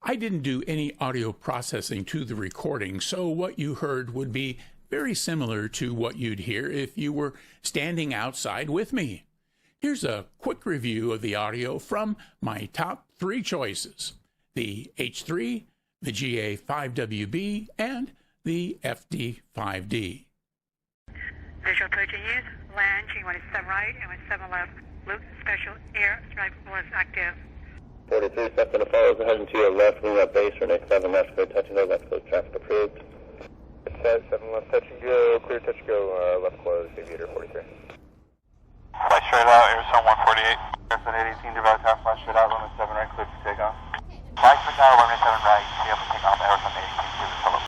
I didn't do any audio processing to the recording, so what you heard would be very similar to what you'd hear if you were standing outside with me. Here's a quick review of the audio from my top 3 choices: the H3, the GA5WB, and the FD5D. Visual approaching use, land, G17 right and 17 left, loop special air strike was active. 43, step in the follows, heading to your left, wing up base, runway 7 left, clear touch and go, left close, traffic approved. Set 7 left touch and go, clear touch and go, left close, aviator 43. Fly straight out, Arizona 148. Airplane 18, devout half, fly straight out, runway 7 right, clear to take off. Fly straight out, runway 7 right, be able to take off, Arizona 18.